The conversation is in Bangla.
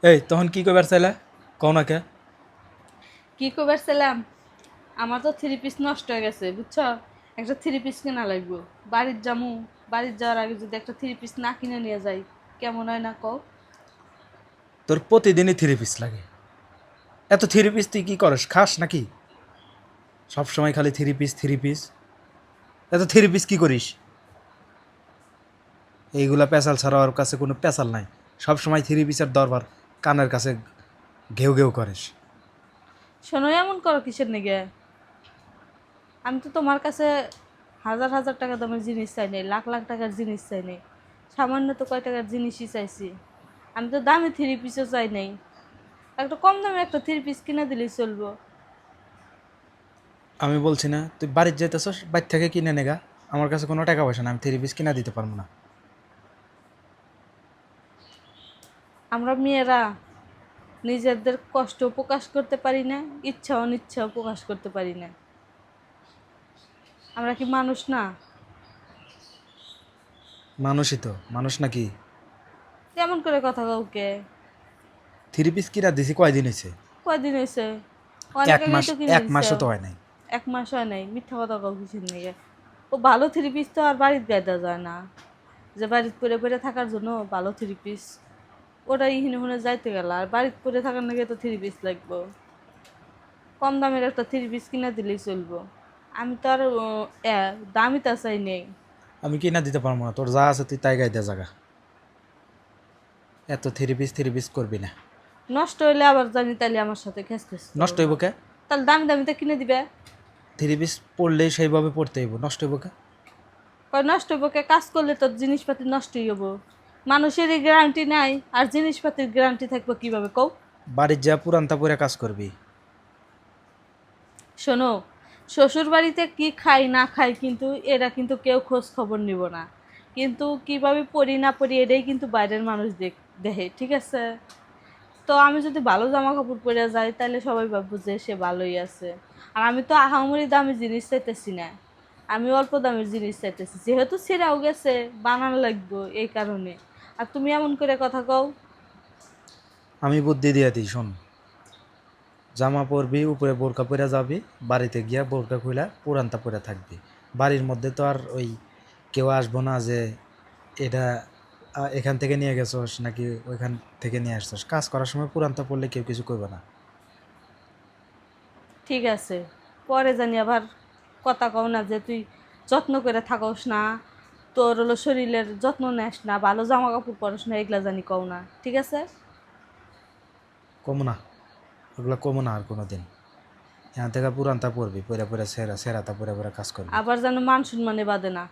এই তখন কি কইবার চাইলা কও না কে? কি করবার ছিলাম? আমার তো থ্রি পিস নষ্ট হয়ে গেছে বুঝছো। একটা থ্রি পিস কেনা লাগবে। বাড়ির জামু, বাড়ির যাওয়ার আগে যদি একটা থ্রি পিস না কিনে নিয়ে যাই কেমন হয় না কও? তোর প্রতিদিনই থ্রি পিস লাগে। এত থ্রি পিস তুই কি করস, খাস নাকি? সব সময় খালি থ্রি পিস থ্রি পিস। এত থ্রি পিস কি করিস? এইগুলা পেশাল ছাড়া ওর কাছে কোনো পেশাল নাই। সব সময় থ্রি পিসের দরবার কানের কাছে ঘেউ ঘেউ করিস। শোনো, এমন করো কিসের নিগে? আমি তো তোমার কাছে হাজার হাজার টাকা দামের জিনিস চাই নাই, লাখ লাখ টাকার জিনিস চাই নাই। সামান্য তো কয় টাকার জিনিসই চাইছি। আমি তো দামি থ্রি পিসও চাই নাই। একটা কম দামে একটা থ্রি পিস কিনে দিলেই চলবো। আমি বলছি না তুই বাড়ির যেতেছস, বাড়ি থেকে কিনে নেগা। আমার কাছে কোনো টাকা পয়সা না, আমি থ্রি পিস কিনা দিতে পারবো না। আমরা মেয়েরা নিজেদের কষ্ট প্রকাশ করতে পারি না, ইচ্ছা অনিচ্ছাও প্রকাশ করতে পারি না। আমরা কি মানুষ না? মানুষই তো, মানুষ নাকি? কেমন করে কথা কাউকে? থ্রি পিস কিনা দিছি কয়দিন হয়েছে? কয়দিন হয়েছে? অনেক এক আগেই মাস, তো কিনে এক দিছে। মাসও তো হয় নাই। 1 মাস হয় নাই, মিথ্যা কথা কাউ কিছু নেই। ও ভালো থ্রি পিস তো আর বাড়িতে গাইতে যায় না, যে বাড়িতে পরে পরে থাকার জন্য ভালো থ্রি পিস ওটাই হিনে হুনে যাইতে গেল। আর বাড়িতে পরে থাকার নাকি তো থ্রি পিস লাগবো। কম দামের একটা থ্রি পিস কিনে দিলেই চলবো। আমি তো আর দামি তা চাই নেই। আমি কিনা দিতে পারবো না, তোর যা আছে তুই তাই গাইতে জাগা। এত থ্রি পিস করবি না। নষ্ট হইলে আবার জানি তাইলে আমার সাথে খেস খেস নষ্ট করবা। হইব কে? তাহলে দামি দামিতে কিনে দিবে। থ্রি পিস পড়লেই সেইভাবে পড়তে হইব, নষ্ট হইব কে? কয় নষ্ট হইব কে? কাজ করলে তো জিনিসপাতি নষ্টই হবো। মানুষেরই গ্যারান্টি নাই, আর জিনিসপাতির গ্যারান্টি থাকবো কিভাবে কও? বাড়ির যা পুরান্তা পরে কাজ করবি। শোনো, শ্বশুর বাড়িতে কি খাই না খাই কিন্তু এরা কিন্তু কেউ খোঁজ খবর নিব না। কিন্তু কিভাবে পড়ি না পড়ি এটাই কিন্তু বাইরের মানুষ দেখে, ঠিক আছে? তো আমি যদি ভালো জামা কাপড় পরে যাই তাহলে সবাই ভাববো যে সে ভালোই আছে। আর আমি তো আহামরি দামি জিনিস চাইতেছি না, আমি অল্প দামের জিনিস চাইতেছি, যেহেতু ছেঁড়াও গেছে বানানো লাগবো এই কারণে। আর তুমি এমন করে কথা কও। আমি বুদ্ধি দিয়ে দিই, শোন। জামা পরবি, উপরে বোরকা পরে যাবি। বাড়িতে গিয়া বোরকা খুলে পুরান্তা পরে থাকবি। বাড়ির মধ্যে তো আর ওই কেউ আসবো না যে এটা এখান থেকে নিয়ে গেছস নাকি ওইখান থেকে নিয়ে আসছস। কাজ করার সময় পুরান্তা পরলে কেউ কিছু করবে না। ঠিক আছে, পরে জানি আবার কথা কও না যে তুই যত্ন করে থাকস না, তোর হলো শরীরের যত্ন নেস না, ভালো জামা কাপড় পরস না, এগুলা জানি কও না, ঠিক আছে? কমো না, ওগুলো কমো না আর কোনো দিন। এখান থেকে পুরান্তা পরবি, পরে পরে সেরা সেরাতা পরে পরে কাজ করবি। আবার যেন মান সম্মানে বাদে না।